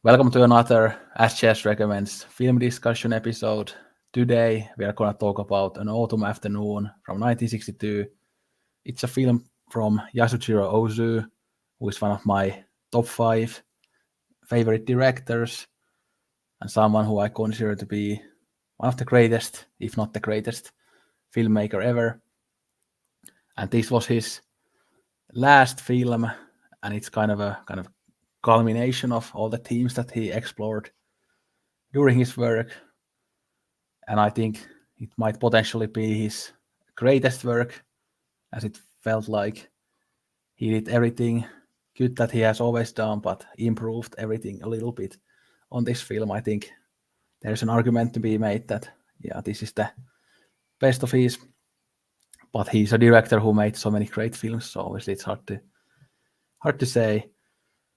Welcome to another SGS Recommends film discussion episode. Today we are going to talk about An Autumn Afternoon from 1962. It's a film from Yasujiro Ozu, who is one of my top 5 favorite directors and someone who I consider to be one of the greatest, if not the greatest, filmmaker ever. And this was his last film, and it's kind of a culmination of all the themes that he explored during his work. And I think it might potentially be his greatest work, as it felt like he did everything good that he has always done, but improved everything a little bit on this film. I think there's an argument to be made that, yeah, this is the best of his, but he's a director who made so many great films, so obviously it's hard to say.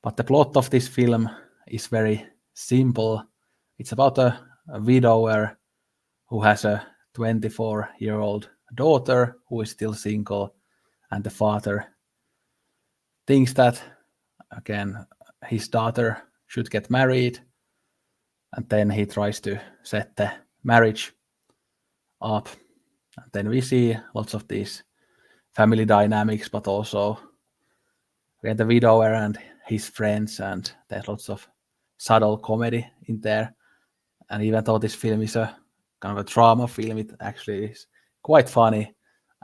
But the plot of this film is very simple. It's about a widower who has a 24-year-old daughter who is still single, and the father thinks that, again, his daughter should get married, and then he tries to set the marriage up. And then we see lots of these family dynamics, but also we have the widower and his friends, and there's lots of subtle comedy in there. And even though this film is a kind of a drama film, it actually is quite funny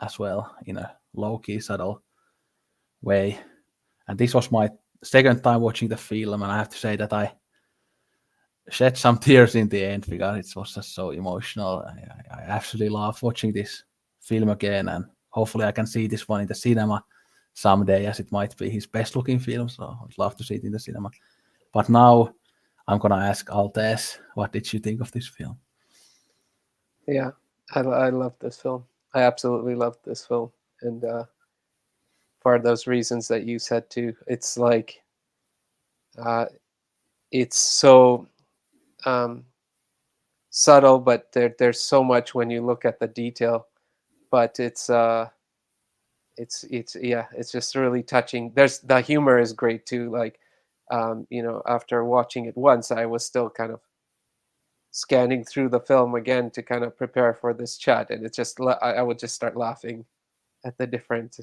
as well in a low-key, subtle way. And this was my second time watching the film, and I have to say that I shed some tears in the end because it was just so emotional. I absolutely love watching this film again, and hopefully I can see this one in the cinema someday, as it might be his best-looking film, so I'd love to see it in the cinema. But now I'm going to ask Altaz, what did you think of this film? Yeah, I love this film. I absolutely love this film, and for those reasons that you said too, it's like it's so subtle, but there's so much when you look at the detail. But it's yeah, it's just really touching. There's the humor is great too. Like after watching it once, I was still kind of scanning through the film again to kind of prepare for this chat, and it's just I would just start laughing at the different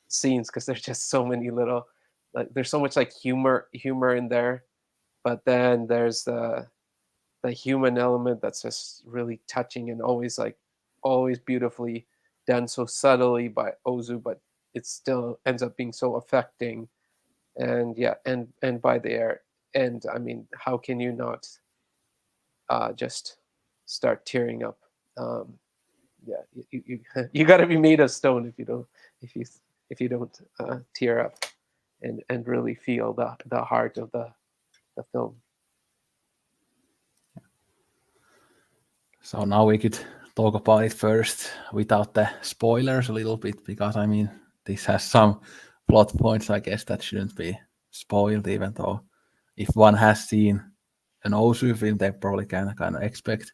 scenes because there's just so many little, like there's so much like humor in there, but then there's the human element that's just really touching and always beautifully done, so subtly by Ozu, but it still ends up being so affecting. And yeah, and by the air, and I mean, how can you not just start tearing up? Yeah, you got to be made of stone if you if you don't tear up and really feel the heart of the film. So now we could talk about it first without the spoilers a little bit, because I mean, this has some plot points, I guess, that shouldn't be spoiled, even though if one has seen an Ozu film, they probably can kind of expect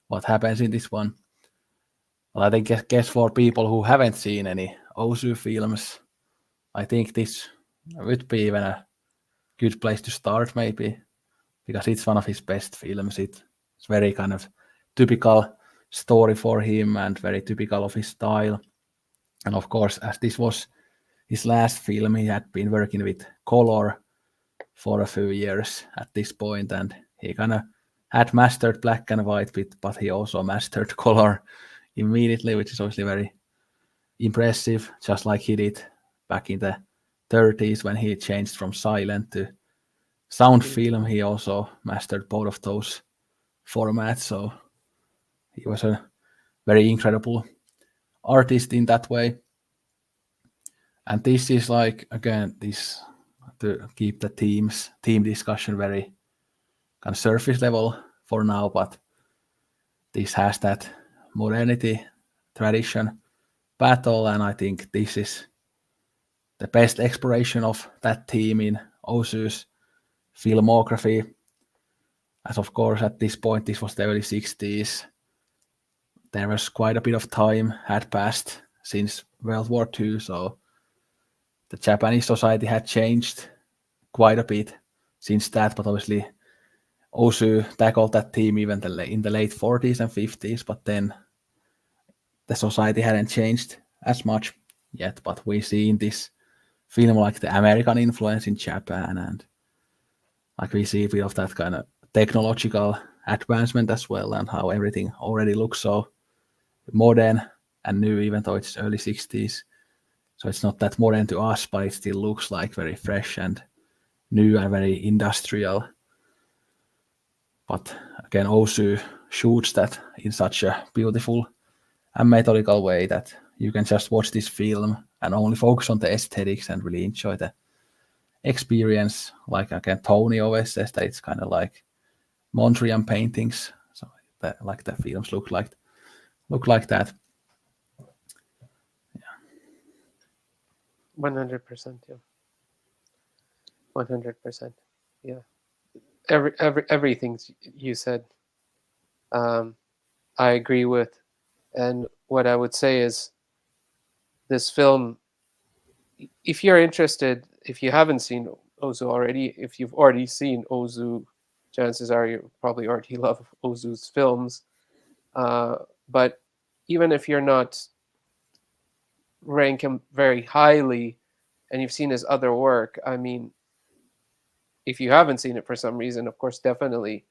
what happens in this one. Well, I think, guess for people who haven't seen any Ozu films, I think this would be even a good place to start, maybe, because it's one of his best films. It's very kind of typical story for him and very typical of his style. And of course, as this was his last film, he had been working with color for a few years at this point, and he kind of had mastered black and white bit, but he also mastered color immediately, which is obviously very impressive, just like he did back in the 30s when he changed from silent to sound film. He also mastered both of those formats, so he was a very incredible artist in that way. And this is like, again, this to keep the team discussion very kind of surface level for now, but this has that modernity tradition battle, and I think this is the best exploration of that theme in Osu's filmography. As of course, at this point, this was the early 60s. There was quite a bit of time had passed since World War II, so the Japanese society had changed quite a bit since that, but obviously Ozu tackled that theme even in the late 40s and 50s, but then the society hadn't changed as much yet. But we see in this film like the American influence in Japan, and like we see a bit of that kind of technological advancement as well, and how everything already looks so modern and new, even though it's early 60s. So it's not that modern to us, but it still looks like very fresh and new and very industrial. But again, Ozu shoots that in such a beautiful and methodical way that you can just watch this film and only focus on the aesthetics and really enjoy the experience. Like again, Tony always says that it's kind of like Mondrian paintings. So that, like the films look like that. 100%, yeah. 100%, yeah. Everything you said, I agree with. And what I would say is, this film, if you're interested, if you haven't seen Ozu already, if you've already seen Ozu, chances are you probably already love Ozu's films. But even if you're not rank him very highly and you've seen his other work, I mean, if you haven't seen it for some reason, of course, definitely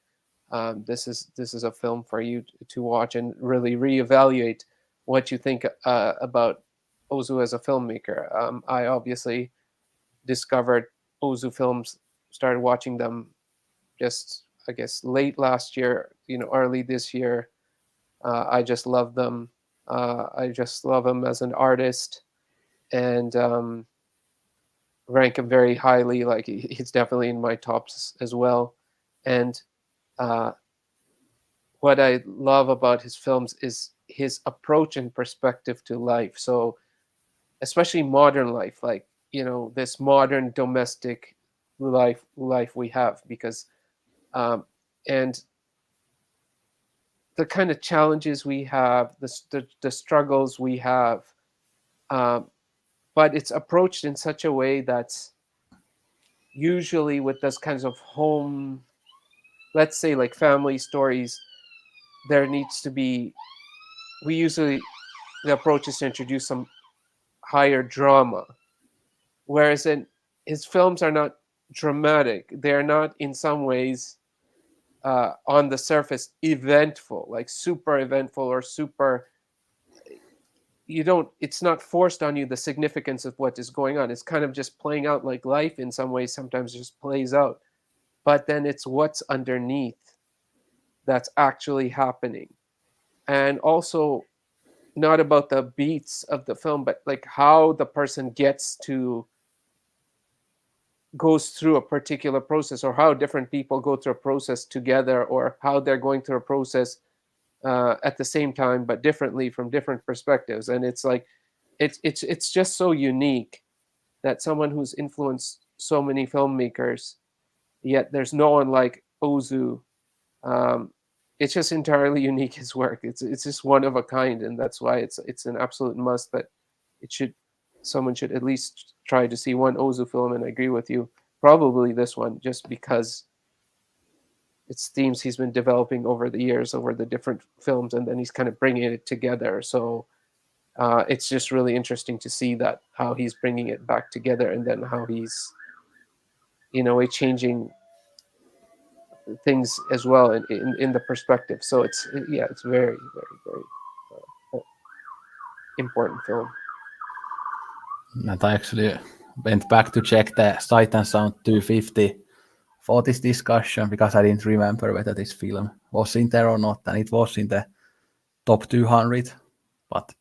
this is a film for you to watch and really reevaluate what you think about Ozu as a filmmaker. I obviously discovered Ozu films, started watching them just, I guess, late last year, early this year. I just love them. I just love him as an artist, and rank him very highly. Like, he's definitely in my tops as well. And uh, what I love about his films is his approach and perspective to life. So, especially modern life, like, this modern domestic life we have, because and the kind of challenges we have, the struggles we have, um, but it's approached in such a way that's usually with those kinds of home, let's say like family stories, there needs to be, we usually, the approach is to introduce some higher drama, whereas in his films are not dramatic. They're not in some ways on the surface eventful, like super eventful or super, you don't, it's not forced on you, the significance of what is going on. It's kind of just playing out like life in some ways, sometimes just plays out, but then it's what's underneath that's actually happening. And also, not about the beats of the film, but like how the person goes through a particular process, or how different people go through a process together, or how they're going through a process at the same time but differently from different perspectives. And it's like, it's just so unique that someone who's influenced so many filmmakers, yet there's no one like Ozu. um, it's just entirely unique, his work. It's just one of a kind, and that's why it's an absolute must that it should, someone should at least try to see one Ozu film. And I agree with you, probably this one, just because it's themes he's been developing over the years, over the different films, and then he's kind of bringing it together. So it's just really interesting to see that, how he's bringing it back together, and then how he's, in a way, changing things as well in the perspective. So it's very, very, very important film. And I actually went back to check the Sight and Sound 250 for this discussion because I didn't remember whether this film was in there or not, and it was in the top 200. But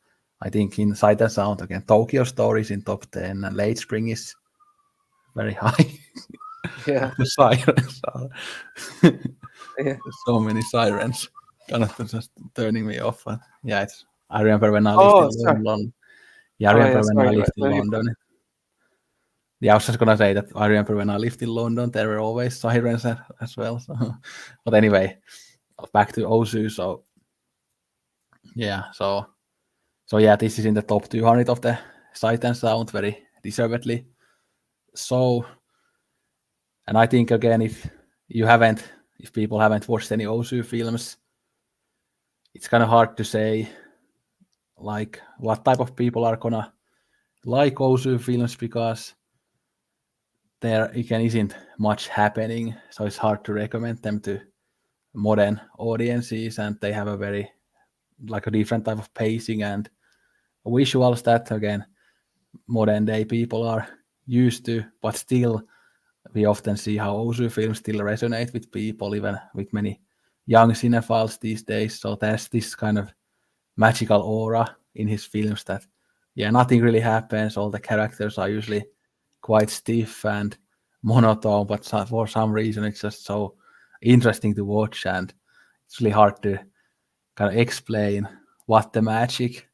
I think in Sight and Sound, again, Tokyo Story is in top 10, and Late Spring is very high. Yeah, The sirens are yeah. so many sirens, kind of just turning me off. But yeah, I remember when I lived Oh, in sorry. London. Yeah, I Oh, yeah. remember when I Sorry. lived in Let me. London. Yeah, I was just gonna say that I remember when I lived in London, there were always sirens as well. So. But anyway, back to Ozu. So yeah, so yeah, this is in the top 200 of the Sight and Sound, very deservedly. So, And I think again, you haven't, if people haven't watched any Ozu films, it's kind of hard to say like what type of people are gonna like Ozu films because there again isn't much happening, so it's hard to recommend them to modern audiences, and they have a very like a different type of pacing and visuals that again modern day people are used to, but still we often see how Ozu films still resonate with people, even with many young cinephiles these days. So there's this kind of magical aura in his films that, yeah, nothing really happens. All the characters are usually quite stiff and monotone, but for some reason it's just so interesting to watch, and it's really hard to kind of explain what the magic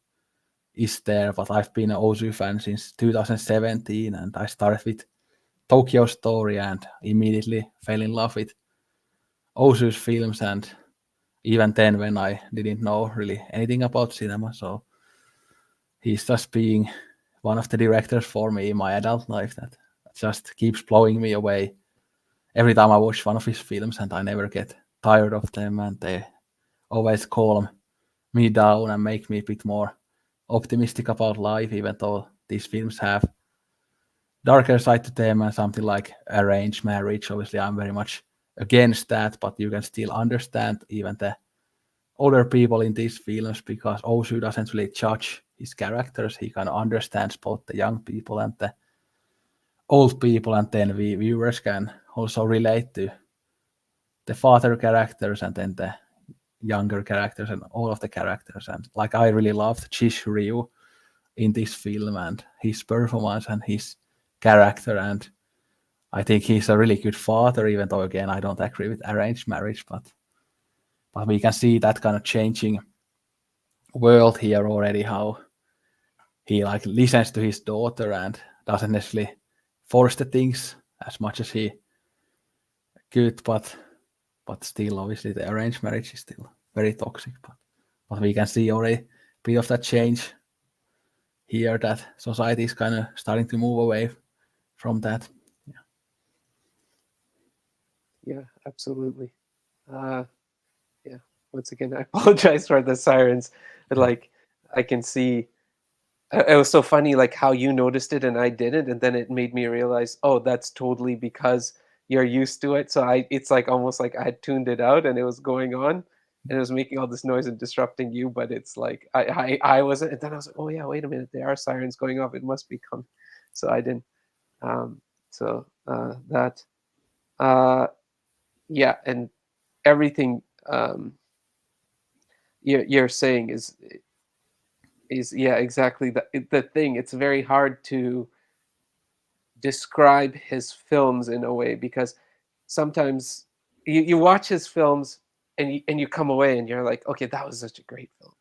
is there. But I've been an Ozu fan since 2017, and I started with Tokyo Story and immediately fell in love with Ozu's films. And even then, when I didn't know really anything about cinema, so he's just being one of the directors for me in my adult life that just keeps blowing me away every time I watch one of his films, and I never get tired of them, and they always calm me down and make me a bit more optimistic about life, even though these films have darker side to them and something like arranged marriage. Obviously, I'm very much against that, but you can still understand even the older people in these films because Osu doesn't really judge his characters. He kind of understands both the young people and the old people, and then we viewers can also relate to the father characters and then the younger characters and all of the characters. And like I really loved Chish Ryu in this film and his performance and his character, and I think he's a really good father, even though again I don't agree with arranged marriage, but we can see that kind of changing world here already, how he like listens to his daughter and doesn't necessarily force the things as much as he could, but still obviously the arranged marriage is still very toxic. But we can see already a bit of that change here, that society is kind of starting to move away from that. Yeah, absolutely. Uh, yeah. Once again, I apologize for the sirens. But Yeah. like, I can see. It was so funny, like how you noticed it and I didn't, and then it made me realize, oh, that's totally because you're used to it. So it's like almost like I had tuned it out and it was going on, and it was making all this noise and disrupting you. But it's like I wasn't, and then I was like, oh yeah, wait a minute, there are sirens going off. It must be coming. So I didn't. That. Uh, yeah, and everything you're saying is yeah, exactly the thing. It's very hard to describe his films in a way because sometimes you watch his films and you come away and you're like, okay, that was such a great film.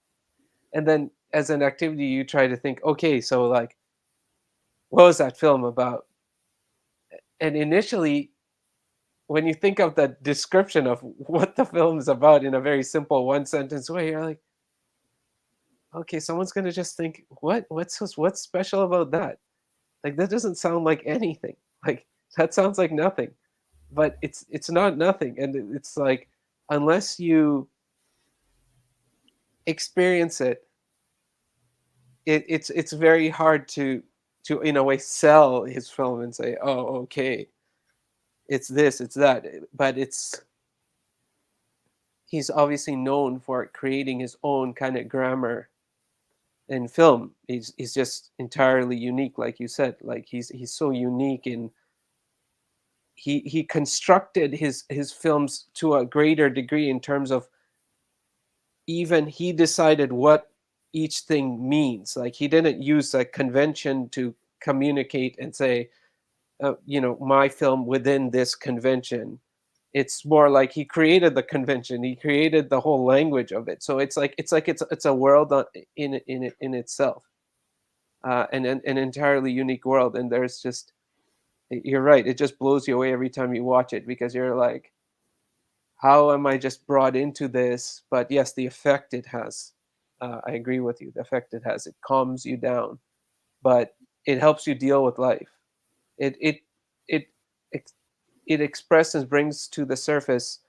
And then as an activity you try to think, okay, so like what was that film about? And initially when you think of the description of what the film is about in a very simple one sentence way, you're like, okay, someone's gonna just think, what's special about that? Like that doesn't sound like anything. Like that sounds like nothing. But it's not nothing, and it's like unless you experience it, it's very hard to in a way sell his film and say, oh, okay, it's this, it's that. But it's he's obviously known for creating his own kind of grammar in film. He's just entirely unique, like you said. Like he's so unique in he constructed his films to a greater degree in terms of even he decided what each thing means. Like he didn't use a convention to communicate and say, my film within this convention. It's more like he created the convention. He created the whole language of it. So it's a world in itself, and an entirely unique world. And there's just you're right. It just blows you away every time you watch it because you're like, how am I just brought into this? But yes, the effect it has. I agree with you. The effect it has. It calms you down, but it helps you deal with life. It it it it expresses, brings to the surface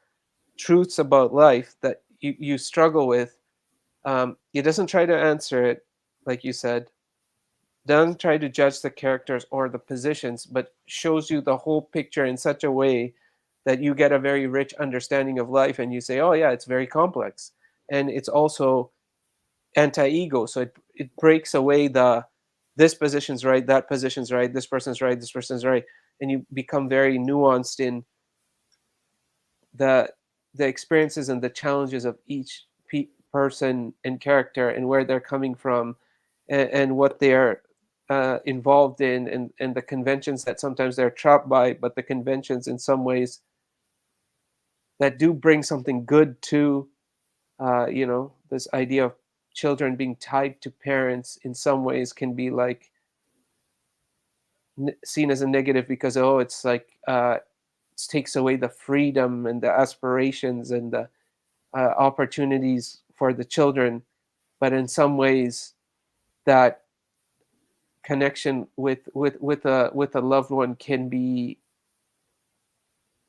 truths about life that you struggle with. It doesn't try to answer it, like you said, doesn't try to judge the characters or the positions, but shows you the whole picture in such a way that you get a very rich understanding of life, and you say, oh yeah, it's very complex. And it's also anti-ego, so it breaks away the this position's right, that position's right, this person's right, this person's right, and you become very nuanced in the the experiences and the challenges of each person and character, and where they're coming from, and what they're involved in, and the conventions that sometimes they're trapped by, but the conventions in some ways that do bring something good to, this idea of children being tied to parents in some ways can be like seen as a negative, because oh, it's like it takes away the freedom and the aspirations and the opportunities for the children. But in some ways, that connection with a loved one can be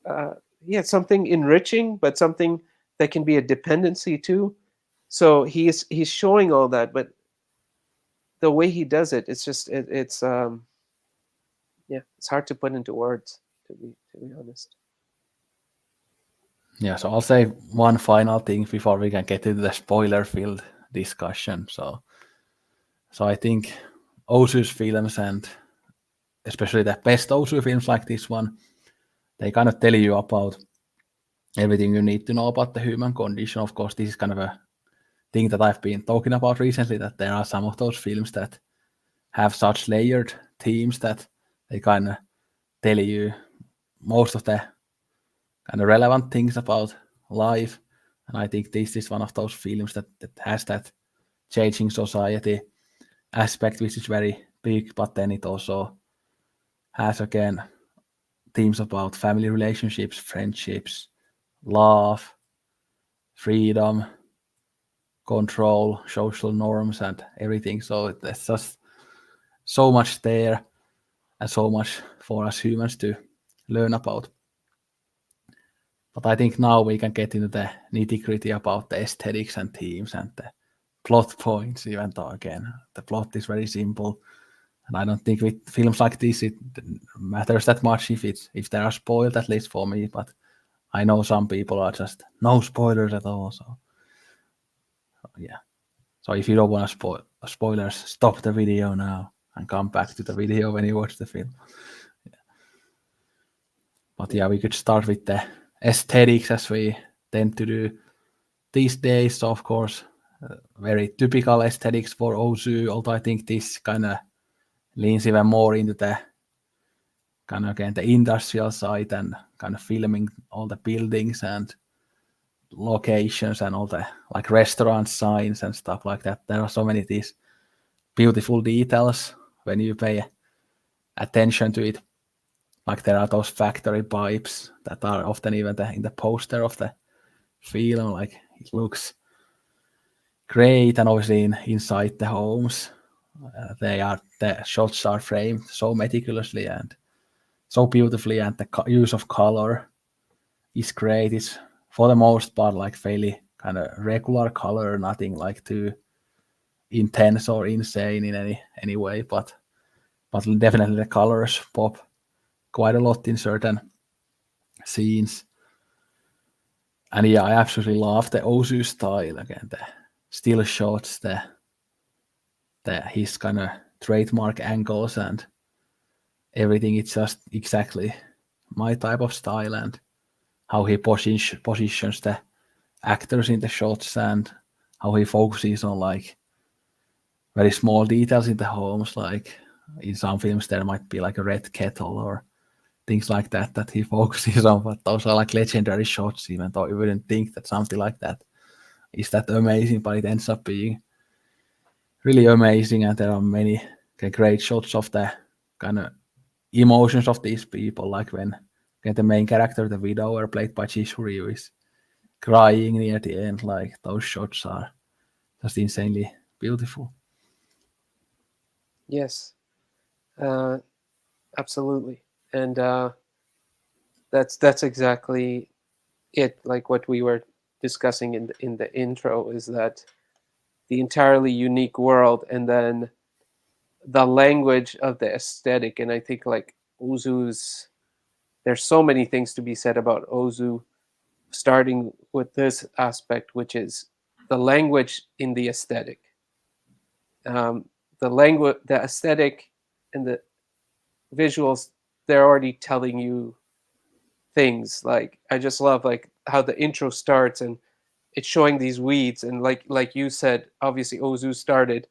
uh, yeah, something enriching, but something that can be a dependency too. So he's showing all that, but the way he does it, it's just it's yeah, it's hard to put into words, to be honest. Yeah, so I'll say one final thing before we can get into the spoiler-filled discussion. So I think Osu's films, and especially the best Osu films like this one, they kind of tell you about everything you need to know about the human condition. Of course, this is kind of a thing that I've been talking about recently, that there are some of those films that have such layered themes that they kind of tell you most of the kind of relevant things about life. And I think this is one of those films that has that changing society aspect, which is very big, but then it also has again themes about family relationships, friendships, love, freedom, control, social norms, and everything. So there's just so much there and so much for us humans to learn about. But I think now we can get into the nitty gritty about the aesthetics and themes and the plot points, even though again the plot is very simple. And I don't think with films like this it matters that much if they are spoiled, at least for me. But I know some people are just no spoilers at all. So yeah. So if you don't want to spoilers, stop the video now and come back to the video when you watch the film. Yeah. But yeah, we could start with the aesthetics as we tend to do these days. So of course, very typical aesthetics for Ozu, although I think this kind of leans even more into the kind of again the industrial side and kind of filming all the buildings and locations and all the like restaurant signs and stuff like that. There are so many of these beautiful details when you pay attention to it. Like there are those factory pipes that are often even in the poster of the film. Like it looks great, and obviously inside the homes, the shots are framed so meticulously and so beautifully, and the use of color is great. It's for the most part like fairly kind of regular color, nothing like too intense or insane in any way, but definitely the colors pop quite a lot in certain scenes. And yeah, I absolutely love the Ozu style again, the still shots, the his kind of trademark angles and everything. It's just exactly my type of style, and how he positions the actors in the shots, and how he focuses on like very small details in the homes. Like in some films, there might be like a red kettle or things like that he focuses on, but those are like legendary shots, even though you wouldn't think that something like that is that amazing, but it ends up being really amazing. And there are many great shots of the kind of emotions of these people, like when the main character, the widower, played by Chishuryu, is crying near the end. Like those shots are just insanely beautiful. Yes, absolutely. And That's exactly it. Like what we were discussing in the intro is that the entirely unique world, and then the language of the aesthetic. And I think like Ozu's, there's so many things to be said about Ozu, starting with this aspect, which is the language in the aesthetic. The language, the aesthetic, and the visuals, they're already telling you things. Like I just love like how the intro starts and it's showing these weeds, and like you said, obviously Ozu started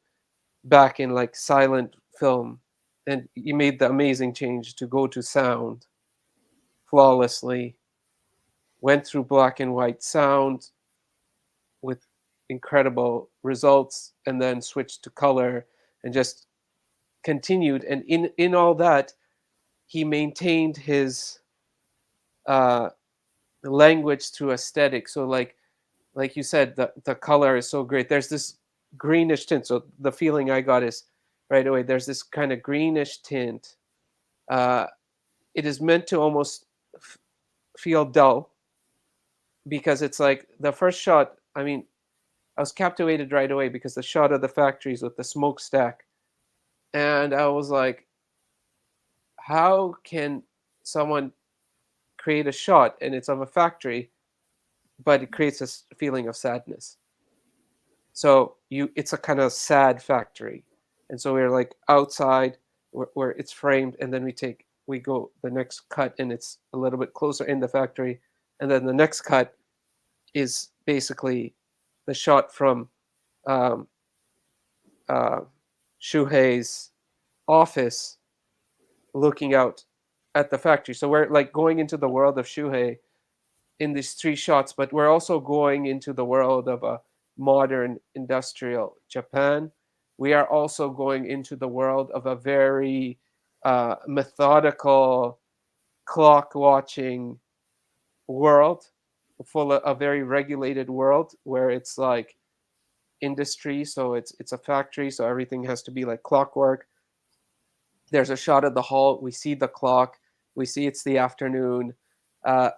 back in like silent film, and he made the amazing change to go to sound flawlessly, went through black and white sound with incredible results, and then switched to color and just continued. And in all that, he maintained his uh, language through aesthetic. So like you said, the color is so great. There's this greenish tint. So the feeling I got is right away. There's this kind of greenish tint. Uh, it is meant to almost f- feel dull, because it's like the first shot. I mean, I was captivated right away because the shot of the factories with the smokestack, and I was like, how can someone create a shot and it's of a factory, but it creates this feeling of sadness? So it's a kind of sad factory, and so we're like outside where it's framed, and then we go the next cut, and it's a little bit closer in the factory, and then the next cut is basically the shot from um, uh, Shuhei's office, looking out at the factory. So we're like going into the world of Shuhei in these three shots, but we're also going into the world of a modern industrial Japan. We are also going into the world of a very methodical clock watching world, full of a very regulated world where it's like industry. So it's a factory, so everything has to be like clockwork. There's a shot of the hall. We see the clock. We see it's the afternoon. Uh,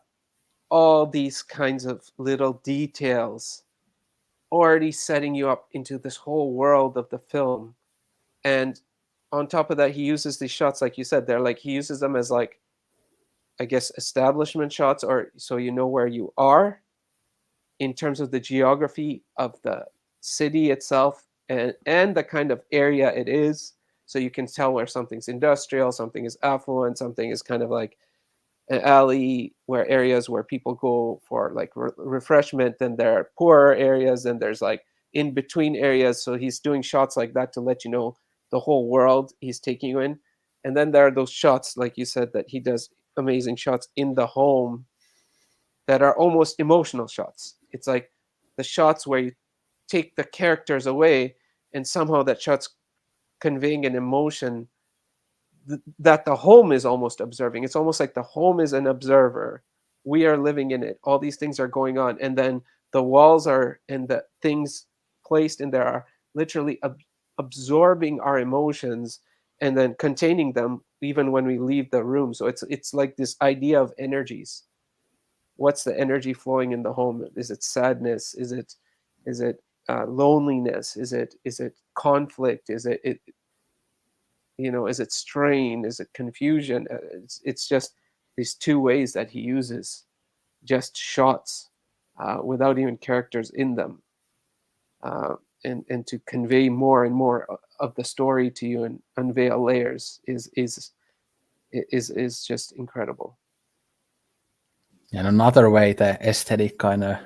all these kinds of little details already setting you up into this whole world of the film. And on top of that, he uses these shots, like you said, they're like he uses them as like, I guess, establishment shots, or so you know where you are in terms of the geography of the city itself, and the kind of area it is. So you can tell where something's industrial, something is affluent, something is kind of like an alley, where areas where people go for like refreshment, then there are poorer areas, and there's like in between areas. So he's doing shots like that to let you know the whole world he's taking you in. And then there are those shots, like you said, that he does amazing shots in the home that are almost emotional shots. It's like the shots where you take the characters away, and somehow that shot's conveying an emotion that the home is almost observing. It's almost like the home is an observer. We are living in it. All these things are going on, and then the walls are, and the things placed in there are literally absorbing our emotions and then containing them even when we leave the room. So it's like this idea of energies. What's the energy flowing in the home? Is it sadness? Is it loneliness? Is it conflict? Is it strain? Is it confusion? It's just these two ways that he uses just shots without even characters in them, uh, and to convey more and more of the story to you and unveil layers is just incredible. And another way the aesthetic kind of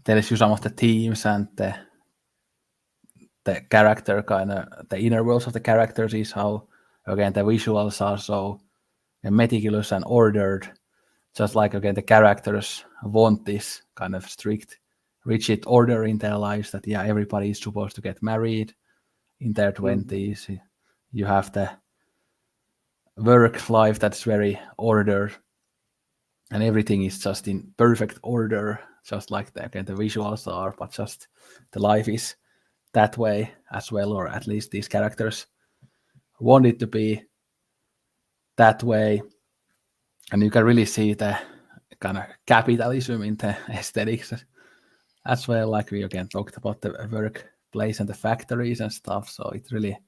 tells you some of the themes and the character kind of the inner worlds of the characters is how again the visuals are so meticulous and ordered, just like again the characters want this kind of strict rigid order in their lives, that yeah, everybody is supposed to get married in their Mm-hmm. 20s. You have the work life that's very ordered, and everything is just in perfect order, just like again the visuals are, but just the life is that way as well, or at least these characters want it to be that way. And you can really see the kind of capitalism in the aesthetics as well. Like we again talked about the workplace and the factories and stuff. So it really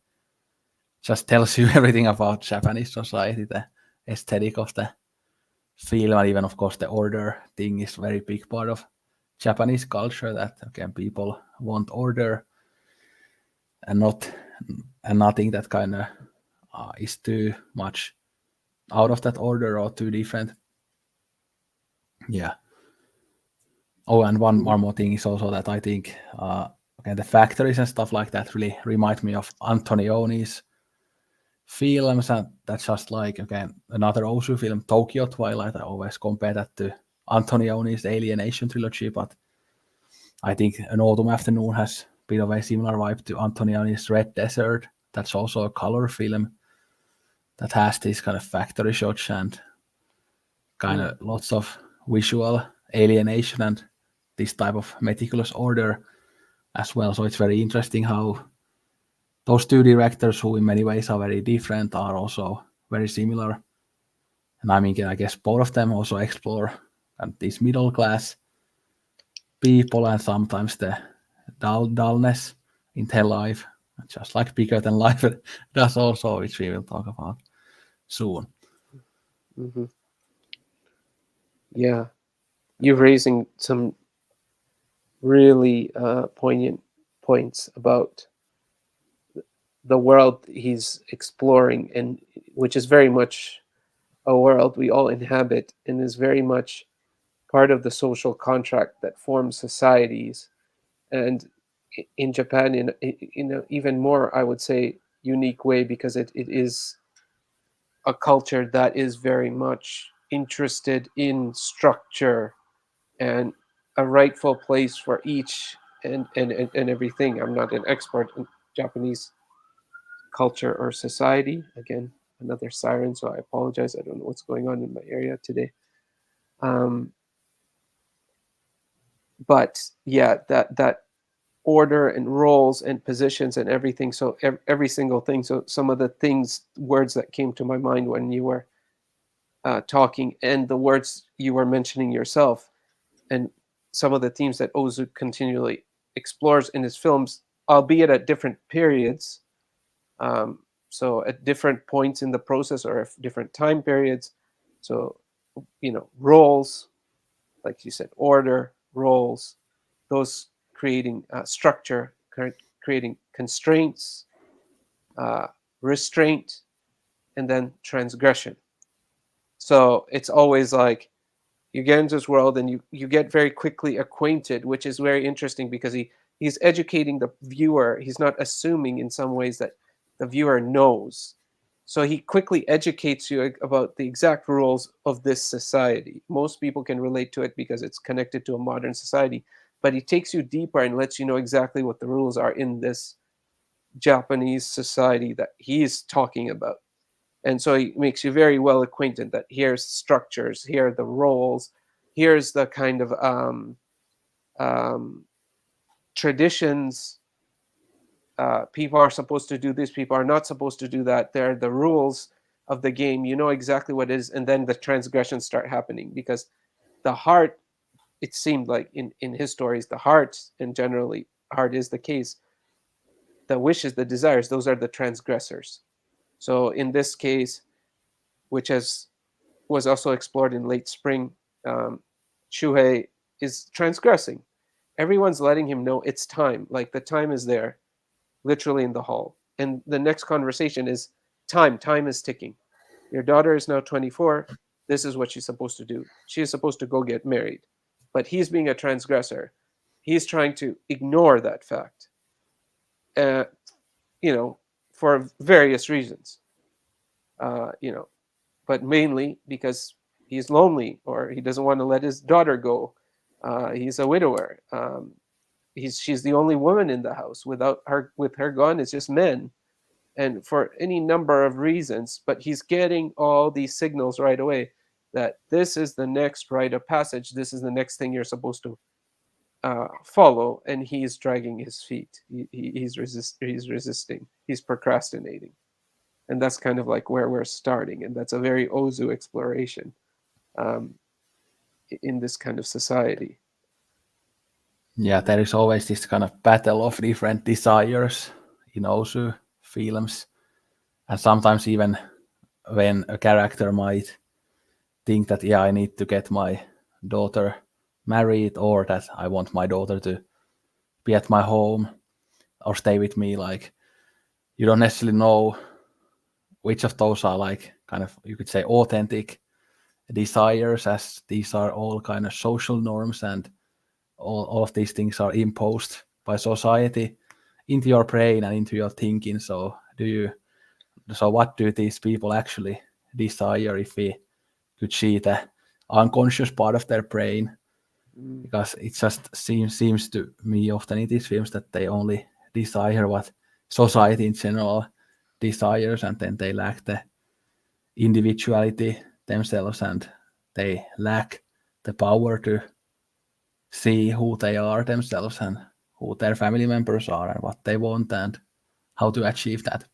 just tells you everything about Japanese society, the aesthetic of the film, and even of course the order thing is very big part of Japanese culture. That again people want order and not and nothing that kind of is too much out of that order or too different. Yeah. Oh, and Mhm. one more thing is also that I think again the factories and stuff like that really remind me of Antonioni's films, and that's just like again another Osu film, Tokyo Twilight. I always compare that to Antonioni's Alienation trilogy, but I think An Autumn Afternoon has a bit of a similar vibe to Antonioni's Red Desert. That's also a color film that has this kind of factory shots and kind Mm. of lots of visual alienation and this type of meticulous order as well. So it's very interesting how those two directors, who in many ways are very different, are also very similar. And I mean, I guess both of them also explore kind of these middle class people and sometimes the dullness in their life, just like Bigger Than Life does also, which we will talk about soon. Mhm. Yeah, you're raising some really poignant points about the world he's exploring, and which is very much a world we all inhabit and is very much part of the social contract that forms societies. And in Japan, in an even more, I would say, unique way, because it is a culture that is very much interested in structure and a rightful place for each and everything. I'm not an expert in Japanese culture or society. Again, another siren, so I apologize. I don't know what's going on in my area today. Um, but yeah, that order and roles and positions and everything. So every single thing. So some of the things, words that came to my mind when you were talking, and the words you were mentioning yourself, and some of the themes that Ozu continually explores in his films, albeit at different periods. Um, so at different points in the process or at different time periods. So, roles, like you said, order, roles, those creating structure, creating constraints, uh, restraint, and then transgression. So it's always like you get into this world and you get very quickly acquainted, which is very interesting because he's educating the viewer. He's not assuming in some ways that the viewer knows. So he quickly educates you about the exact rules of this society. Most people can relate to it because it's connected to a modern society, but he takes you deeper and lets you know exactly what the rules are in this Japanese society that he's talking about. And so he makes you very well acquainted that here's structures, here are the roles, here's the kind of um, traditions. People are supposed to do this, people are not supposed to do that. There are the rules of the game. You know exactly what it is, and then the transgressions start happening because the heart. It seemed like in his stories, the heart, and generally heart is the case. The wishes, the desires, those are the transgressors. So in this case, which has was also explored in Late Spring, um, Shuhei is transgressing. Everyone's letting him know it's time. Like the time is there, literally in the hall. And the next conversation is time. Time is ticking. Your daughter is now 24. This is what she's supposed to do. She is supposed to go get married. But he's being a transgressor. He's trying to ignore that fact, uh, you know, for various reasons. You know, but mainly because he's lonely or he doesn't want to let his daughter go. He's a widower. She's the only woman in the house. With her gone, it's just men, and for any number of reasons. But he's getting all these signals right away that this is the next rite of passage. This is the next thing you're supposed to follow, and he's dragging his feet. He's resisting. He's procrastinating, and that's kind of like where we're starting, and that's a very Ozu exploration. um, in this kind of society. Yeah, there is always this kind of battle of different desires in Osu films, and sometimes even when a character might think that yeah, I need to get my daughter married, or that I want my daughter to be at my home or stay with me, like you don't necessarily know which of those are like kind of, you could say, authentic desires, as these are all kind of social norms, and all of these things are imposed by society into your brain and into your thinking. So what do these people actually desire, if we could see the unconscious part of their brain? Mm. Because it just seems to me often in these films that they only desire what society in general desires, and then they lack the individuality themselves, and they lack the power to see who they are themselves and who their family members are and what they want and how to achieve that.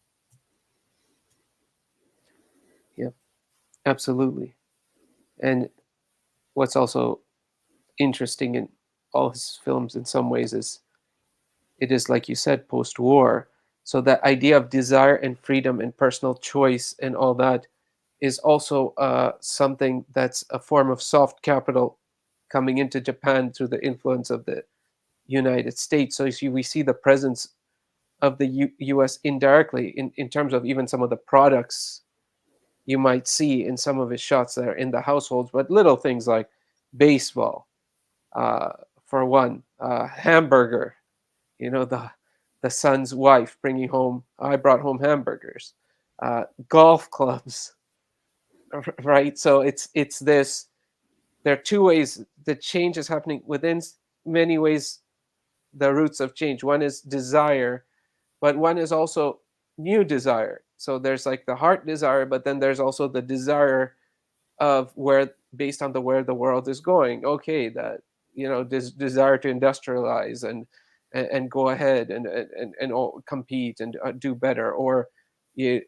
Yeah, absolutely. And what's also interesting in all his films in some ways is it is, like you said, post-war. So that idea of desire and freedom and personal choice and all that is also something that's a form of soft capital coming into Japan through the influence of the United States. So we see the presence of the U.S. indirectly in terms of even some of the products you might see in some of his shots that are in the households, but little things like baseball, uh, for one, hamburger. The son's wife bringing home. I brought home hamburgers. Golf clubs, right? So it's this. There are two ways the change is happening within many ways. The roots of change. One is desire, but one is also new desire. So there's like the heart desire, but then there's also the desire of where, based on the where the world is going. Okay, that this desire to industrialize and go ahead and compete and do better, or you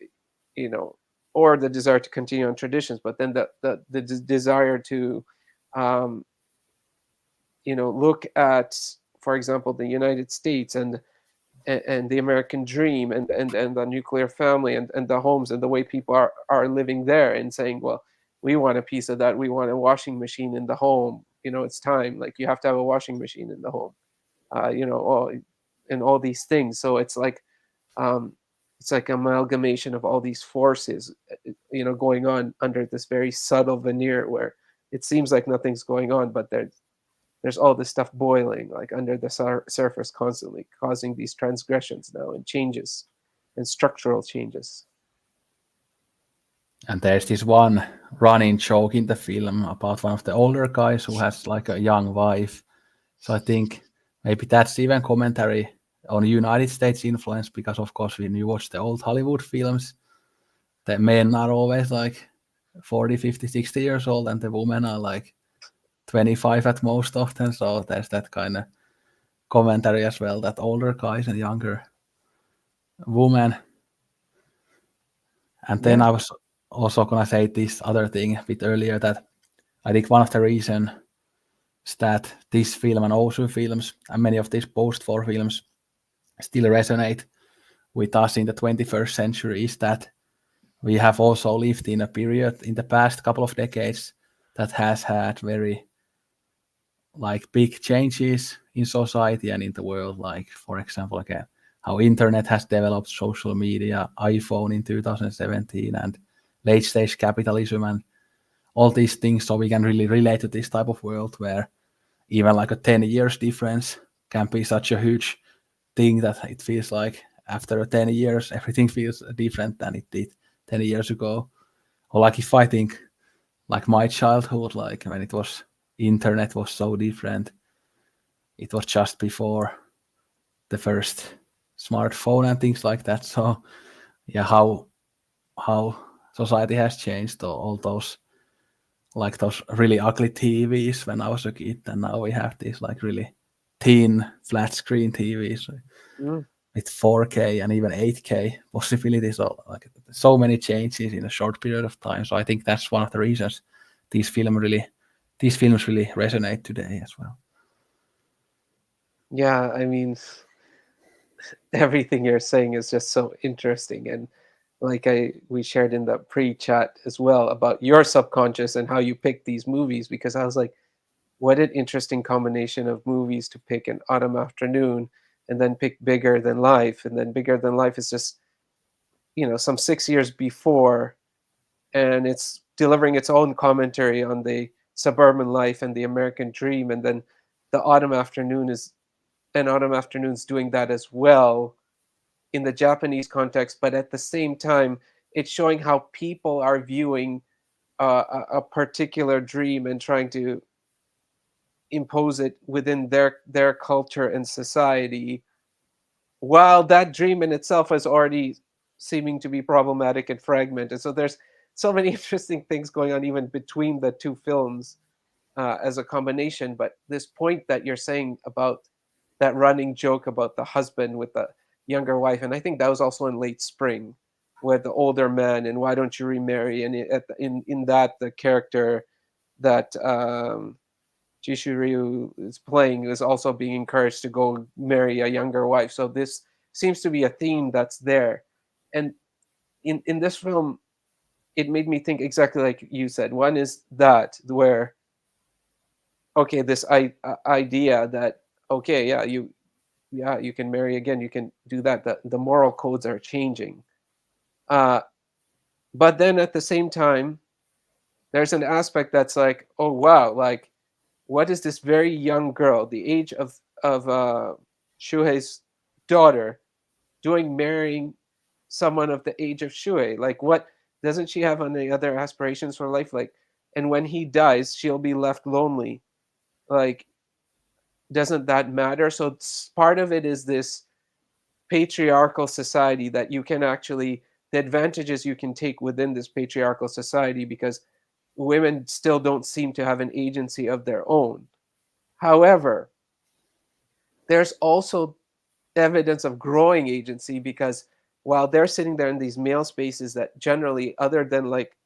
you know or the desire to continue on traditions, but then the desire to um, look at, for example, the United States and the American dream and the nuclear family and the homes and the way people are living there, and saying, well, we want a piece of that. We want a washing machine in the home. It's time. Like, you have to have a washing machine in the home. And all these things. So um, it's like amalgamation of all these forces, going on under this very subtle veneer where it seems like nothing's going on, but there's all this stuff boiling like under the surface constantly, causing these transgressions now and changes and structural changes. And there's this one running joke in the film about one of the older guys who has like a young wife. So I think maybe that's even commentary on United States influence, because of course when you watch the old Hollywood films, the men are always like 40, 50, 60 years old, and the women are like 25 at most often. So there's that kind of commentary as well, that older guys and younger women. And then Yeah. I was also gonna say this other thing a bit earlier, that I think one of the reasons that this film and also films and many of these post-war films still resonate with us in the 21st century is that we have also lived in a period in the past couple of decades that has had very like big changes in society and in the world. Like, for example, again, how internet has developed, social media, iPhone in 2017, and late stage capitalism and all these things. So we can really relate to this type of world where even like a 10 years difference can be such a huge thing that it feels like after 10 years everything feels different than it did 10 years ago. Or like if I think like my childhood, like when it was internet was so different, it was just before the first smartphone and things like that. So yeah, how society has changed, all those like those really ugly TVs when I was a kid, and now we have these like really thin flat screen TVs Mm. with 4K and even 8K possibilities. So like so many changes in a short period of time. So I think that's one of the reasons these film really these films really resonate today as well. Yeah, I mean, everything you're saying is just so interesting, and like I we shared in the pre-chat as well about your subconscious and how you pick these movies, because I was like, what an interesting combination of movies to pick an autumn afternoon and then pick Bigger Than Life, and then Bigger Than Life is just, some 6 years before, and it's delivering its own commentary on the suburban life and the American dream, and then the autumn afternoon is and autumn afternoon's doing that as well in the Japanese context, but at the same time, it's showing how people are viewing a particular dream and trying to impose it within their culture and society, while that dream in itself is already seeming to be problematic and fragmented. So there's so many interesting things going on even between the two films as a combination. But this point that you're saying about that running joke about the husband with the younger wife, and I think that was also in Late Spring, where the older man and why don't you remarry, and in that the character that Jishu is playing is also being encouraged to go marry a younger wife. So this seems to be a theme that's there, and in this film, it made me think exactly like you said. One is that where okay, this idea that okay, yeah, you can marry again, you can do that. The moral codes are changing, uh, but then at the same time, there's an aspect that's like, oh wow, like what is this very young girl, the age of Shuhei's daughter, doing marrying someone of the age of Shuhei? Like, what doesn't she have any other aspirations for life? Like, and when he dies, she'll be left lonely. Like, doesn't that matter? So part of it is this patriarchal society that you can actually the advantages you can take within this patriarchal society because women still don't seem to have an agency of their own. However, there's also evidence of growing agency because while they're sitting there in these male spaces that generally, other than like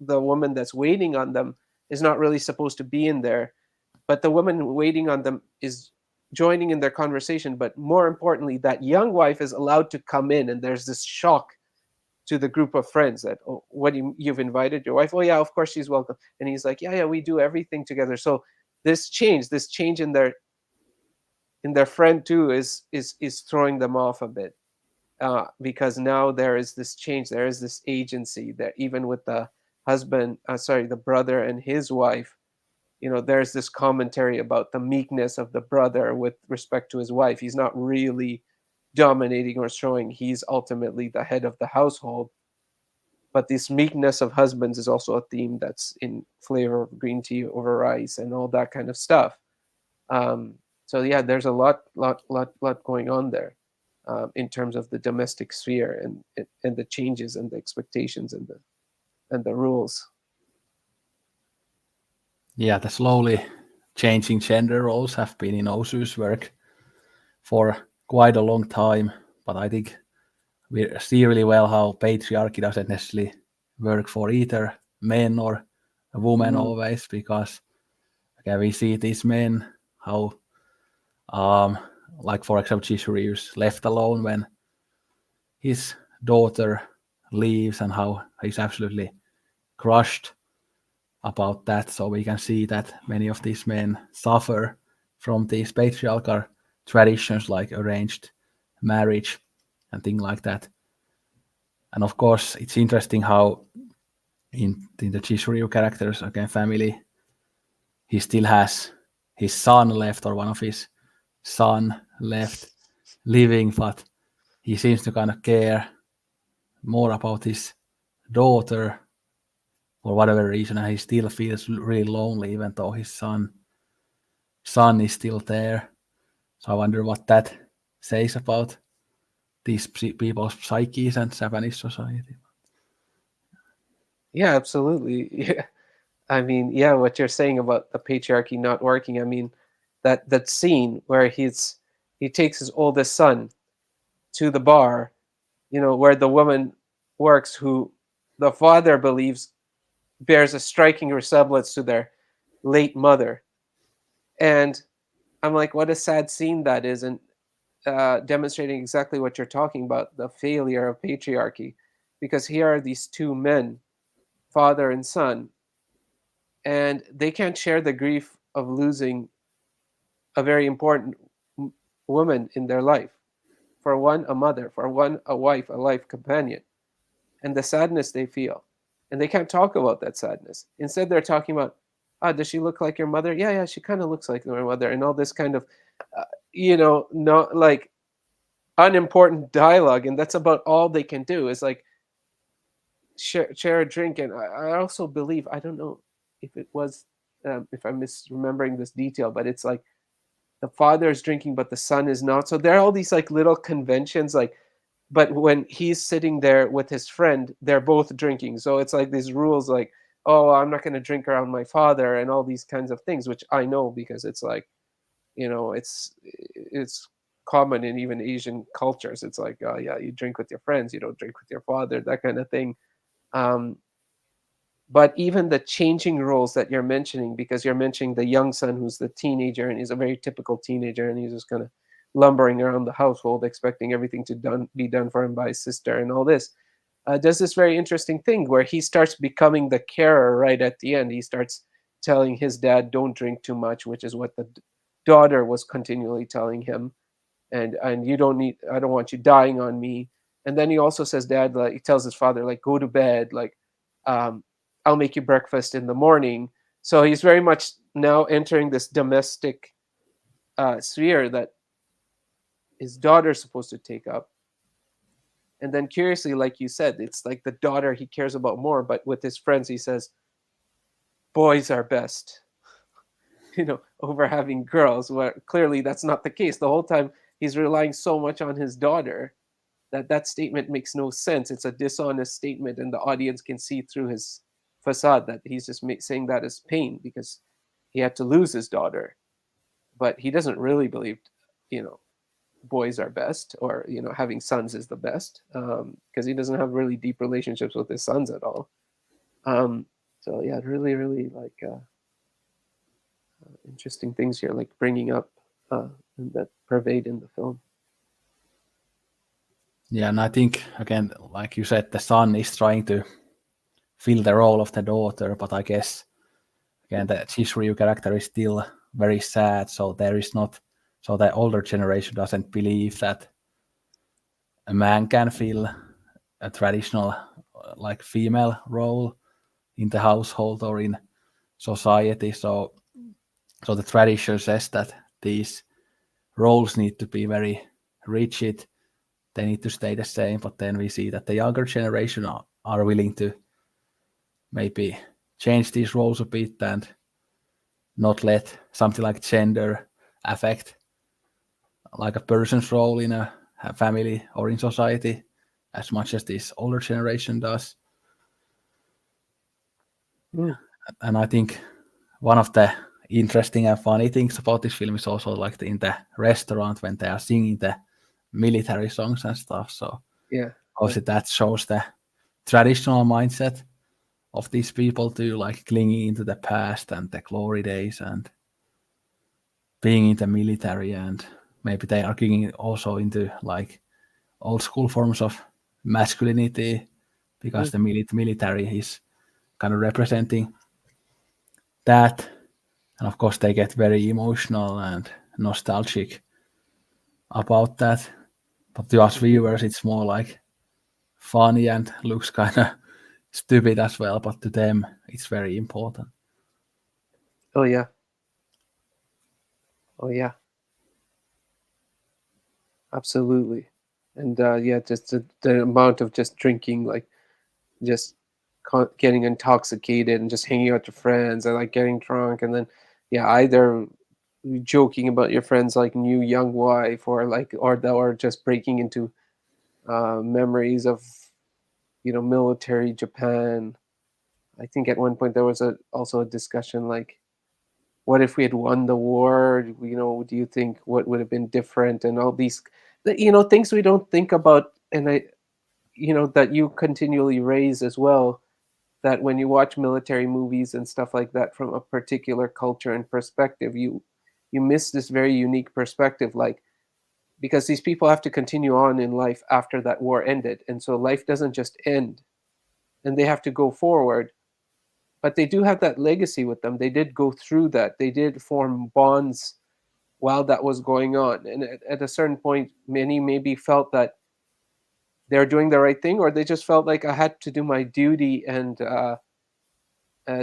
the woman that's waiting on them, is not really supposed to be in there, but the woman waiting on them is joining in their conversation. But more importantly, that young wife is allowed to come in, and there's this shock to the group of friends that, oh, what you've invited your wife? Oh yeah, of course she's welcome. And he's like, yeah, we do everything together. So this change in their friend too is throwing them off a bit, because now there is this change, there is this agency that even with the the brother and his wife, there's this commentary about the meekness of the brother with respect to his wife. He's not really dominating or showing he's ultimately the head of the household, but this meekness of husbands is also a theme that's in Flavor of Green Tea Over Rice and all that kind of stuff. um, so yeah, there's a lot going on there, in terms of the domestic sphere and the changes and the expectations and the rules. Yeah, the slowly changing gender roles have been in Osu's work for quite a long time, but I think we see really well how patriarchy doesn't necessarily work for either men or a woman Mm, always, because okay, we see these men how um like for example Chishuru is left alone when his daughter leaves and how he's absolutely crushed about that. So we can see that many of these men suffer from these patriarchal traditions like arranged marriage and things like that. And of course, it's interesting how in the Chishuryu characters, again, family, he still has his son left or one of his son left living, but he seems to kind of care more about his daughter for whatever reason, and he still feels really lonely even though his son is still there. So I wonder what that says about these people's psyches and Japanese society. yeah, absolutely. Yeah. I mean, yeah, what you're saying about the patriarchy not working. I mean, that scene where he takes his oldest son to the bar, where the woman works, who the father believes bears a striking resemblance to their late mother. And I'm like, what a sad scene that is, and demonstrating exactly what you're talking about, the failure of patriarchy. Because here are these two men, father and son, and they can't share the grief of losing a very important woman in their life. For one, a mother, for one, a wife, a life companion, and the sadness they feel. And they can't talk about that sadness. Instead, they're talking about, ah, does she look like your mother? Yeah, yeah, she kind of looks like my mother, and all this kind of, not like unimportant dialogue. And that's about all they can do is like share a drink. And I also believe, I don't know if it was, if I'm misremembering this detail, but it's like the father is drinking, but the son is not. So there are all these like little conventions, like, but when he's sitting there with his friend, they're both drinking. So it's like these rules, like, oh, I'm not going to drink around my father, and all these kinds of things, which I know because it's like, it's common in even Asian cultures. It's like, oh yeah, you drink with your friends, you don't drink with your father, that kind of thing. Um, but even the changing roles that you're mentioning, because you're mentioning the young son who's the teenager, and he's a very typical teenager, and he's just kind of lumbering around the household expecting everything to be done for him by his sister and all this, does this very interesting thing where he starts becoming the carer right at the end. He starts telling his dad, don't drink too much, which is what the daughter was continually telling him. And you don't need, I don't want you dying on me. And then he also says, dad, like, he tells his father, like, go to bed, like, um, I'll make you breakfast in the morning. So he's very much now entering this domestic sphere that his daughter's supposed to take up. And then curiously, like you said, it's like the daughter he cares about more, but with his friends he says boys are best, over having girls, where clearly that's not the case. The whole time he's relying so much on his daughter that that statement makes no sense. It's a dishonest statement, and the audience can see through his facade that he's just saying that as pain because he had to lose his daughter. But he doesn't really believe, you know, boys are best, or having sons is the best, because he doesn't have really deep relationships with his sons at all. Um, so yeah, really, really like interesting things here, like bringing up that pervade in the film. Yeah, and I think again, like you said, the son is trying to fill the role of the daughter, but I guess again the Chisryu character is still very sad, so there is not, so the older generation doesn't believe that a man can fill a traditional like female role in the household or in society. So the tradition says that these roles need to be very rigid. They need to stay the same. But then we see that the younger generation are willing to maybe change these roles a bit and not let something like gender affect like a person's role in a family or in society as much as this older generation does. Mm. And I think one of the interesting and funny things about this film is also like in the restaurant when they are singing the military songs and stuff. So Yeah, yeah. also that shows the traditional mindset of these people to like clinging into the past and the glory days and being in the military, and maybe they are clinging also into like old school forms of masculinity because Mm. the military is kind of representing that. And of course, they get very emotional and nostalgic about that. But to us Mhm. viewers, it's more like funny and looks kind of stupid as well. But to them, it's very important. Oh yeah, oh yeah, absolutely. And yeah, just the amount of just drinking, like just getting intoxicated and just hanging out with friends, and like getting drunk, and then yeah, either joking about your friend's like new young wife, or like or just breaking into memories of military Japan. I think at one point there was also a discussion like, what if we had won the war? Do you think what would have been different? And all these, things we don't think about, and that you continually raise as well. that when you watch military movies and stuff like that from a particular culture and perspective, you miss this very unique perspective, like, because these people have to continue on in life after that war ended, and so life doesn't just end, and they have to go forward, but they do have that legacy with them. They did go through that. They did form bonds while that was going on, and at a certain point, many maybe felt that they're doing the right thing, or they just felt like I had to do my duty and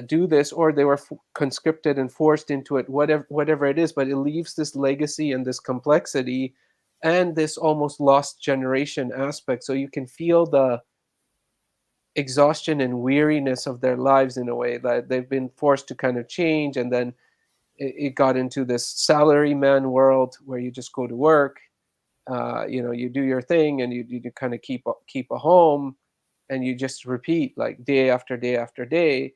do this, or they were conscripted and forced into it, whatever it is. But it leaves this legacy and this complexity and this almost lost generation aspect. So you can feel the exhaustion and weariness of their lives in a way that they've been forced to kind of change, and then it got into this salaryman world where you just go to work, you do your thing, and you kind of keep a home, and you just repeat like day after day after day.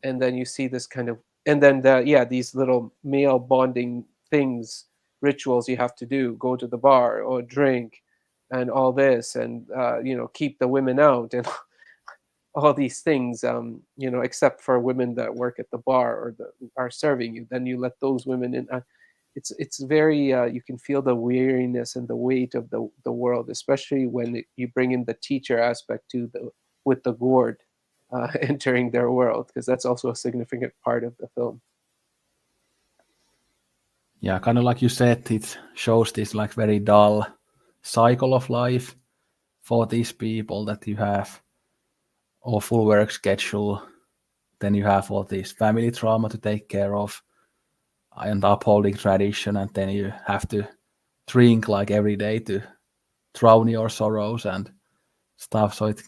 And then you see this kind of, and then these little male bonding things, rituals you have to do, go to the bar or drink and all this, and keep the women out and all these things, except for women that work at the bar or are serving you, then you let those women in. It's very, you can feel the weariness and the weight of the world, especially when you bring in the teacher aspect to the with the gourd entering their world, because that's also a significant part of the film. Yeah, kind of like you said, it shows this like very dull cycle of life for these people, that you have awful work schedule, then you have all this family trauma to take care of and upholding tradition, and then you have to drink like every day to drown your sorrows and stuff. So it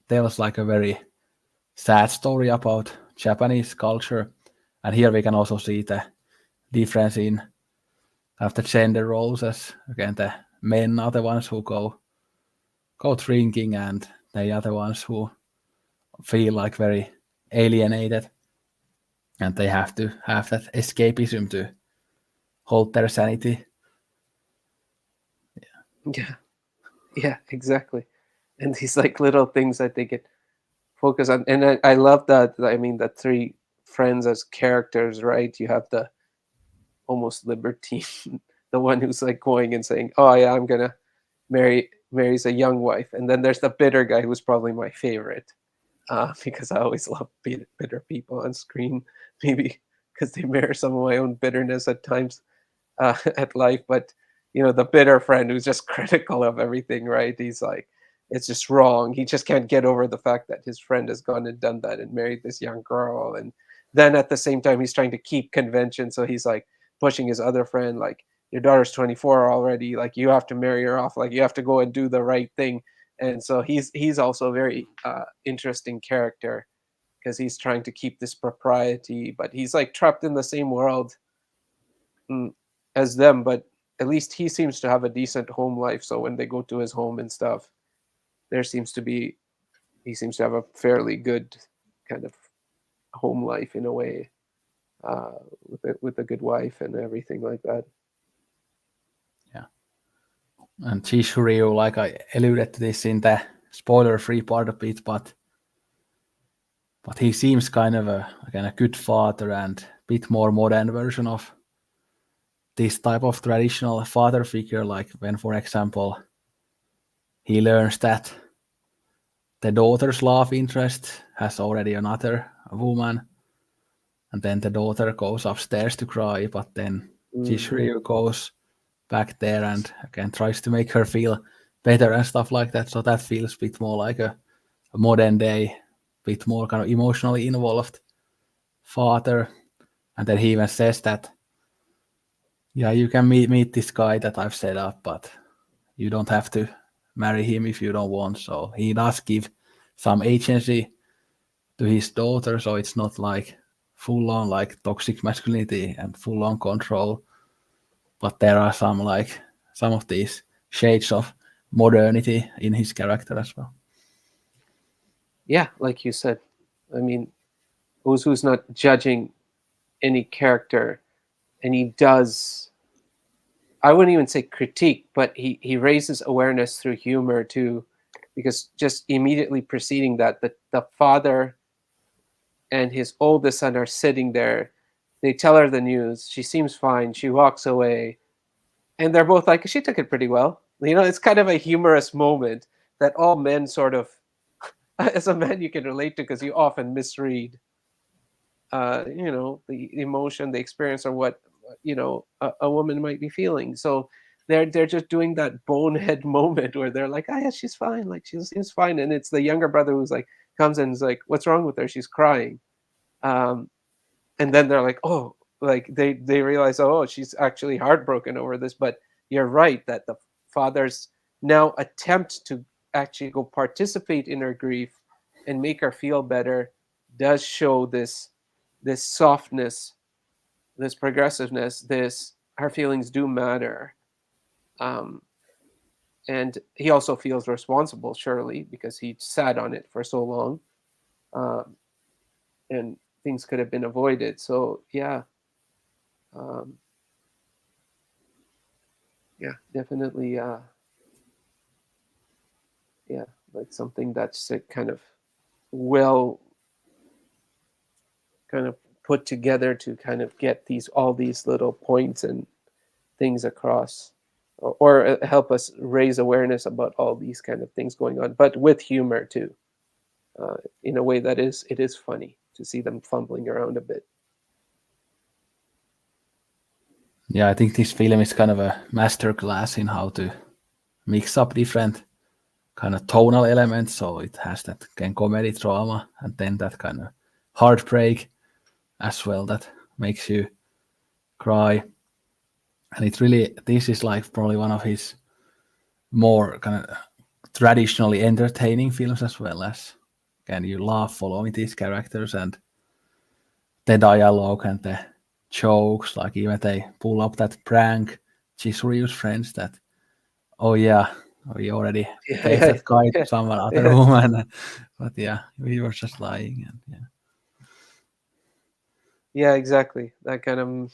tells like a very sad story about Japanese culture. And here we can also see the difference in the gender roles, as again the men are the ones who go drinking, and they are the ones who feel like very alienated, and they have to have that escapism to hold their sanity. Yeah, yeah, exactly. And these like little things that they get focused on, and I love that. I mean, the three friends as characters, right? You have the almost libertine, the one who's like going and saying, "Oh yeah, I'm gonna marries a young wife," and then there's the bitter guy who's probably my favorite, because I always love bitter people on screen, maybe because they mirror some of my own bitterness at times at life. But the bitter friend who's just critical of everything, right? He's like, it's just wrong. He just can't get over the fact that his friend has gone and done that and married this young girl. And then at the same time, he's trying to keep convention. So he's like pushing his other friend, like, your daughter's 24 already. Like, you have to marry her off. Like, you have to go and do the right thing. And so he's also a very interesting character, because he's trying to keep this propriety, but he's like trapped in the same world, mm, as them. But at least he seems to have a decent home life. So when they go to his home and stuff, there seems to be he seems to have a fairly good kind of home life in a way, uh, with a good wife and everything like that. Yeah. And Chishuryu, like I alluded to this in the spoiler-free part of it, but he seems kind of a good father and bit more modern version of this type of traditional father figure. Like when, for example, he learns that the daughter's love interest has already another woman, and then the daughter goes upstairs to cry, but then Chishuryu goes back there and again tries to make her feel better and stuff like that. So that feels a bit more like a modern day, bit more kind of emotionally involved father. And then he even says that, yeah, you can meet this guy that I've set up, but you don't have to marry him if you don't want. So he does give some agency to his daughter, so it's not like full on like toxic masculinity and full on control, but there are some of these shades of modernity in his character as well. Yeah, like you said, I mean, Ozu's not judging any character, and he does, I wouldn't even say critique, but he raises awareness through humor too, because just immediately preceding that, the father and his oldest son are sitting there. They tell her the news. She seems fine. She walks away, and they're both like, she took it pretty well. You know, it's kind of a humorous moment that all men sort of, as a man, you can relate to because you often misread, you know, the emotion, the experience, or what you know a woman might be feeling. So they're just doing that bonehead moment where they're like, "Ah, yeah, she's fine. Like she seems fine," and it's the younger brother who's like comes in and is like, "What's wrong with her? She's crying." Um, and then they're like, oh, like they realize, oh, she's actually heartbroken over this. But you're right that the father's now attempt to actually go participate in her grief and make her feel better does show this softness, this progressiveness, this her feelings do matter. um, and he also feels responsible, surely, because he sat on it for so long, um, and things could have been avoided. So yeah, um, yeah, definitely. Yeah, like something that's kind of well, kind of put together to kind of get these all these little points and things across, or help us raise awareness about all these kind of things going on, but with humor too, in a way that is it is funny to see them fumbling around a bit. Yeah, I think this film is kind of a masterclass in how to mix up different kind of tonal elements. So it has that kind of comedy drama and then that kind of heartbreak as well that makes you cry. And it really, this is like probably one of his more kind of traditionally entertaining films as well as can you laugh following these characters and the dialogue and the jokes, like even they pull up that prank, Chisurius friends that, oh yeah, we already Yeah, gave yeah, that guy to yeah, someone other yeah, woman. But yeah, we were just lying and yeah. yeah, exactly. That kind of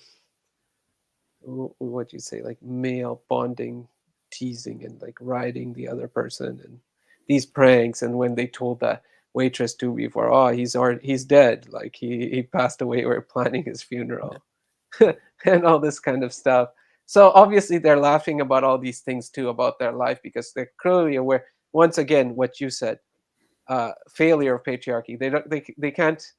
what you say, like male bonding, teasing, and like riding the other person, and these pranks. And when they told the waitress to before, oh, he's dead, like he passed away, we're planning his funeral, and all this kind of stuff. So obviously they're laughing about all these things too about their life because they're clearly aware. Once again, what you said, failure of patriarchy. They can't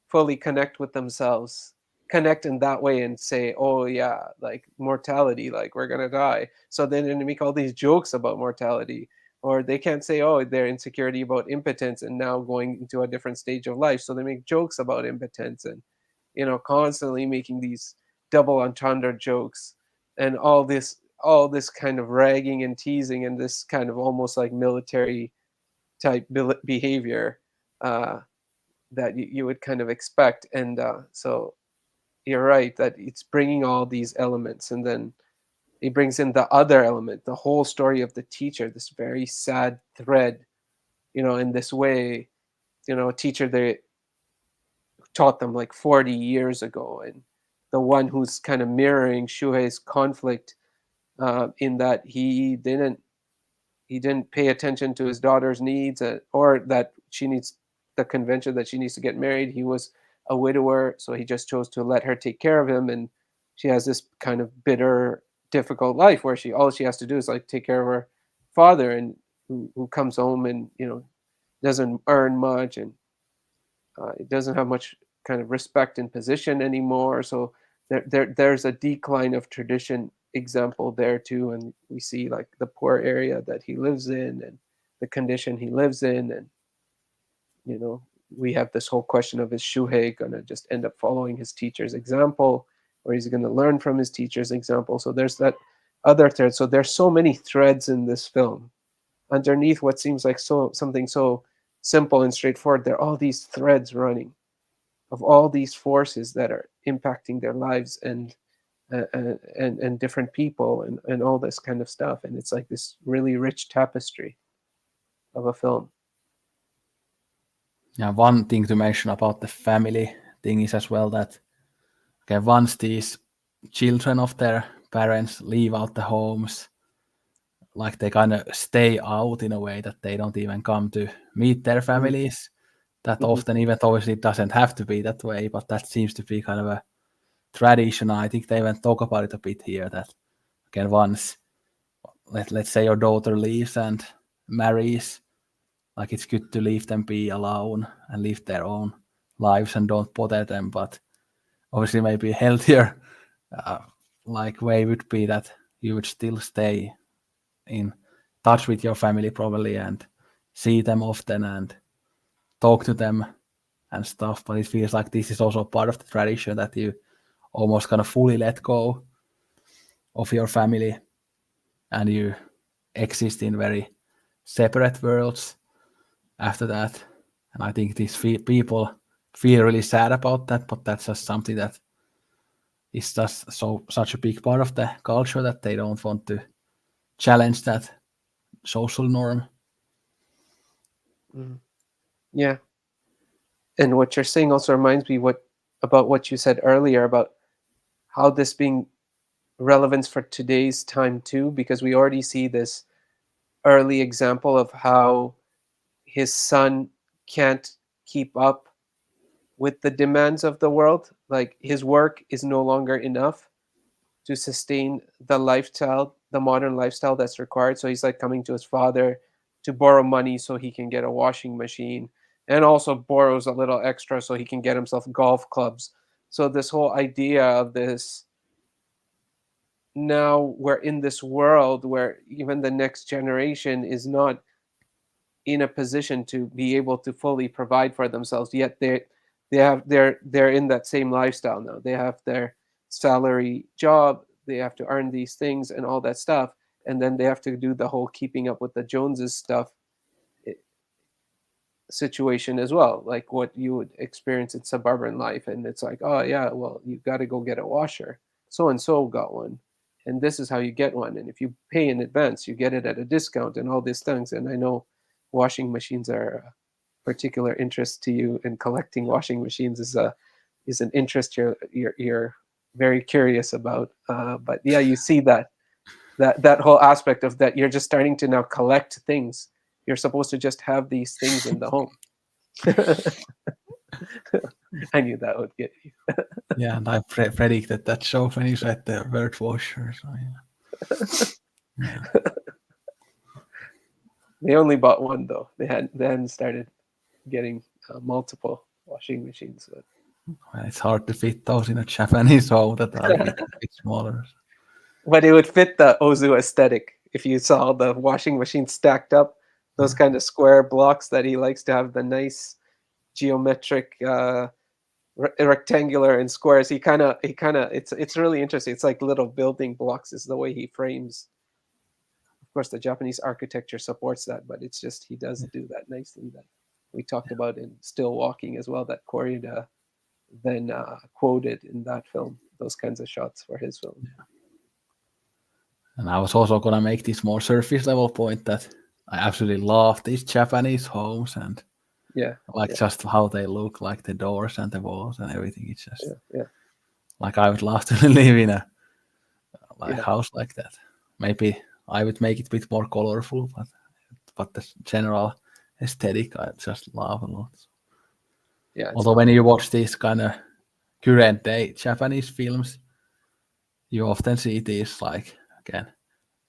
fully connect with themselves, connect in that way and say, oh yeah, like mortality, like we're gonna die. So then they make all these jokes about mortality. Or they can't say, oh, their insecurity about impotence and now going into a different stage of life, so they make jokes about impotence, and constantly making these double entendre jokes, and all this kind of ragging and teasing, and this kind of almost like military type behavior, uh, that you would kind of expect. And so you're right that it's bringing all these elements, and then it brings in the other element, the whole story of the teacher, this very sad thread, in this way, a teacher they taught them like 40 years ago, and the one who's kind of mirroring Shuhei's conflict, in that he didn't pay attention to his daughter's needs, or that she needs the convention that she needs to get married. He was a widower, so he just chose to let her take care of him, and she has this kind of bitter, difficult life where all she has to do is like take care of her father, and who comes home and doesn't earn much, and it doesn't have much kind of respect and position anymore. So there's a decline of tradition example there too, and we see like the poor area that he lives in and the condition he lives in, and you know we have this whole question of, is Shuhei gonna just end up following his teacher's example, or is he gonna learn from his teacher's example? So there's that other thread. So there's so many threads in this film underneath what seems like something so simple and straightforward. There are all these threads running of all these forces that are impacting their lives, and different people, and all this kind of stuff, and it's like this really rich tapestry of a film. Yeah, one thing to mention about the family thing is as well that okay, once these children of their parents leave out the homes, like they kind of stay out in a way that they don't even come to meet their Mhm. families. that Mhm. often, even though it doesn't have to be that way, but that seems to be kind of a tradition. I think they even talk about it a bit here that again once let's say your daughter leaves and marries, like it's good to leave them be alone and live their own lives and don't bother them. But obviously maybe healthier uh, like way would be that you would still stay in touch with your family probably and see them often and talk to them and stuff. But it feels like this is also part of the tradition that you almost kind of fully let go of your family and you exist in very separate worlds after that. And I think these people feel really sad about that, but that's just something that is just such a big part of the culture that they don't want to challenge that social norm. Mhm. Yeah. And what you're saying also reminds me about what you said earlier about how this being relevance for today's time too, because we already see this early example of how his son can't keep up with the demands of the world. Like his work is no longer enough to sustain the lifestyle, the modern lifestyle that's required. So he's like coming to his father to borrow money so he can get a washing machine, and also borrows a little extra so he can get himself golf clubs. So this whole idea of this, now we're in this world where even the next generation is not in a position to be able to fully provide for themselves, yet they're in that same lifestyle now. They have their salary job, they have to earn these things and all that stuff, and then they have to do the whole keeping up with the Joneses stuff situation as well, like what you would experience in suburban life. And it's like, oh yeah, well, you got to go get a washer, so and so got one, and this is how you get one, and if you pay in advance you get it at a discount and all these things. And I know washing machines are a particular interest to you, and collecting washing machines is an interest you're very curious about. But yeah, you see that whole aspect of that, you're just starting to now collect things. You're supposed to just have these things in the home. I knew that would get you. Yeah, and I predicted that show when you said the word washer. So yeah. They only bought one though. They hadn't started getting multiple washing machines. Well, it's hard to fit those in a Japanese home that are a bit smaller. But it would fit the Ozu aesthetic if you saw the washing machine stacked up, those Yeah. kind of square blocks that he likes to have, the nice geometric rectangular and squares. He kind of it's really interesting. It's like little building blocks is the way he frames. Of course, the Japanese architecture supports that, but it's just he does do that nicely. That we talked about in Still Walking as well. That Korida then quoted in that film. Those kinds of shots for his film. And I was also gonna make this more surface level point that I absolutely love these Japanese homes and Yeah, like yeah, just how they look, like the doors and the walls and everything. It's just yeah, yeah, like I would love to live in a like yeah, house like that. Maybe I would make it a bit more colorful, but the general aesthetic I just love a lot. yeah. It's Although when lovely. you watch these kind of current day Japanese films, you often see these like again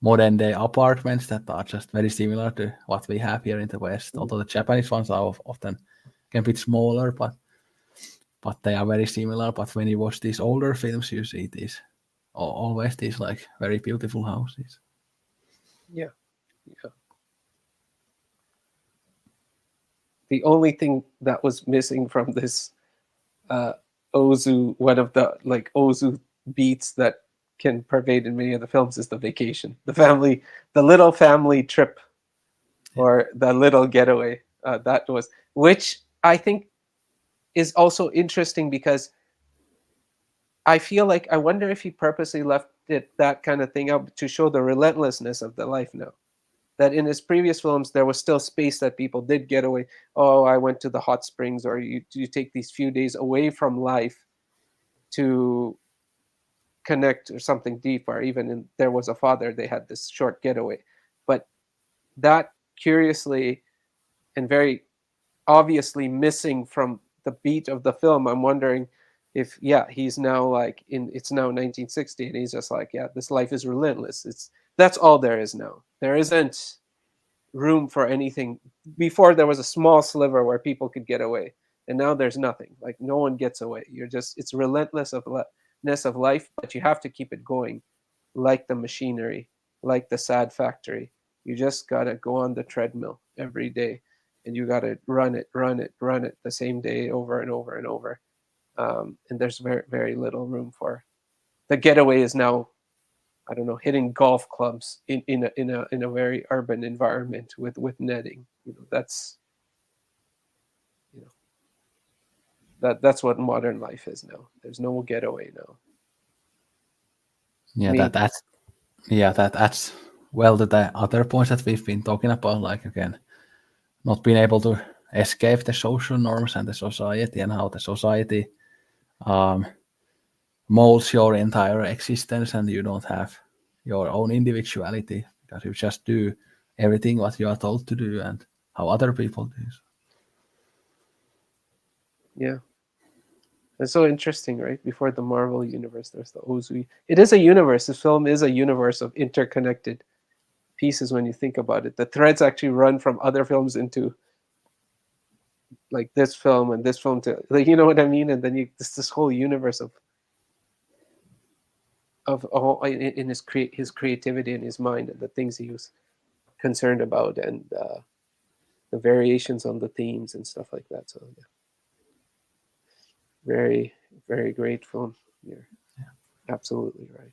modern day apartments that are just very similar to what we have here in the West. Mhm. Although the Japanese ones are often can be smaller, but they are very similar. But when you watch these older films, you see these always these like very beautiful houses. Yeah, yeah. The only thing that was missing from this uh, Ozu, one of the like Ozu beats that can pervade in many of the films, is the vacation, the family, the little family trip, Yeah, or the little getaway. That was, which I think is also interesting because I feel like, I wonder if he purposely left it that kind of thing out to show the relentlessness of the life now. That in his previous films there was still space that people did get away. Oh, I went to the hot springs, or you take these few days away from life to connect or something deeper. Even in There Was a Father, they had this short getaway, but that curiously and very obviously missing from the beat of the film. I'm wondering if, yeah, he's now like it's now 1960 and he's just like, yeah, this life is relentless. That's all there is now. There isn't room for anything. Before there was a small sliver where people could get away, and now there's nothing. Like no one gets away. It's relentless of ness of life, but you have to keep it going, like the machinery, like the sad factory. You just gotta go on the treadmill every day, and you gotta run it the same day over and over and over. And there's very very little room for the getaway. Is now, I don't know, hitting golf clubs in a very urban environment with netting. That's, you know that's what modern life is now. There's no getaway now. Yeah, Me, that adds well to the other points that we've been talking about, like again, not being able to escape the social norms and the society, and how the society um, molds your entire existence, and you don't have your own individuality because you just do everything what you are told to do and how other people do. yeah. It's so interesting, right? Before the Marvel universe, there's the Ozu. It is a universe. This film is a universe of interconnected pieces when you think about it. The threads actually run from other films into like this film and this film to, like, you know what I mean? And then this whole universe of all in his creativity and his mind and the things he was concerned about, and the variations on the themes and stuff like that. So yeah, very very great film. You're absolutely right.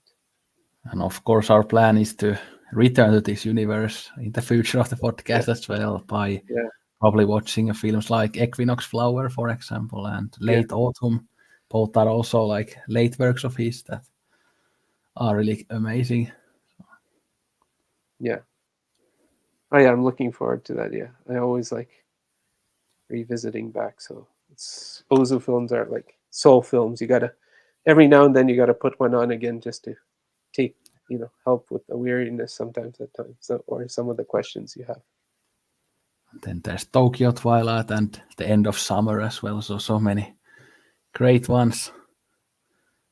And of course, our plan is to return to this universe in the future of the Yeah, podcast as well by yeah, probably watching films like Equinox Flower, for example, and yeah, Late Autumn. Both are also like late works of his that are really amazing. yeah. Oh yeah, I'm looking forward to that. Yeah, I always like revisiting back. So it's Ozu films are like soul films. You gotta every now and then you gotta put one on again just to take, help with the weariness sometimes at times, or some of the questions you have. Then there's Tokyo Twilight and The End of Summer as well. So many great ones.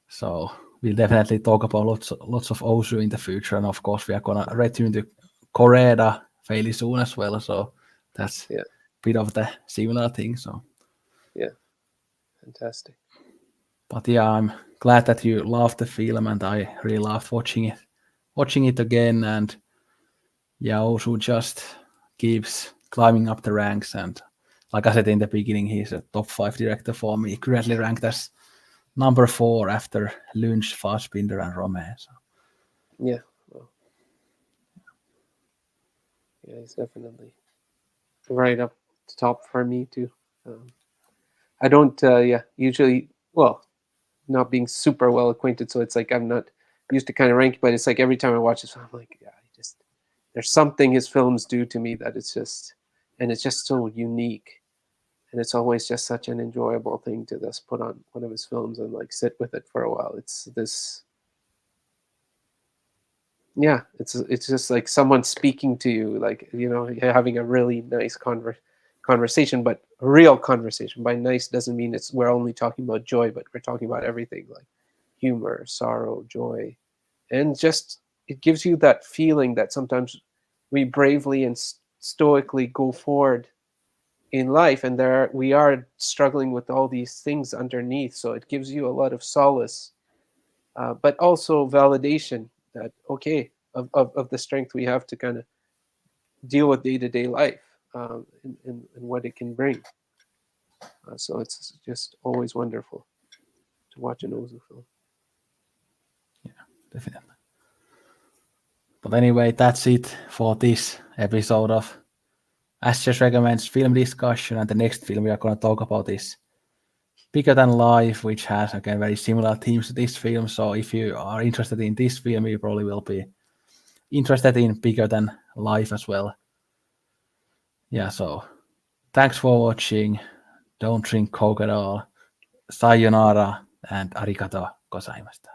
So we'll definitely talk about lots of Osu in the future, and of course we are gonna return to Koreda fairly soon as well. So that's Yeah, a bit of the similar thing. So, yeah, fantastic. but yeah, I'm glad that you loved the film, and I really loved watching it again. And yeah, Osu just keeps climbing up the ranks, and like I said in the beginning, he's a top 5 director for me. Currently ranked as number 4 after Lynch, Fassbinder, and Rome. So. Yeah, well, yeah, he's definitely right up top for me too. Um, I don't, yeah, usually, well, not being super well acquainted, so it's like I'm not used to kind of ranking, but it's like every time I watch this, I'm like, yeah, there's something his films do to me that it's just so unique, and it's always just such an enjoyable thing to just put on one of his films and like sit with it for a while. It's this, yeah, it's just like someone speaking to you, like, you're having a really nice conversation, but a real conversation. By nice doesn't mean we're only talking about joy, but we're talking about everything, like humor, sorrow, joy, and just it gives you that feeling that sometimes we bravely and stoically go forward in life, and we are struggling with all these things underneath. So it gives you a lot of solace, but also validation that, okay, of the strength we have to kind of deal with day-to-day life, and what it can bring. So it's just always wonderful to watch an Ozu film. Definitely. But anyway, that's it for this episode of As Just Recommends Film Discussion. And the next film we are going to talk about is Bigger Than Life, which has again very similar themes to this film. So if you are interested in this film, you probably will be interested in Bigger Than Life as well. Yeah, so thanks for watching. Don't drink Coke at all. Sayonara and arigato gozaimashita.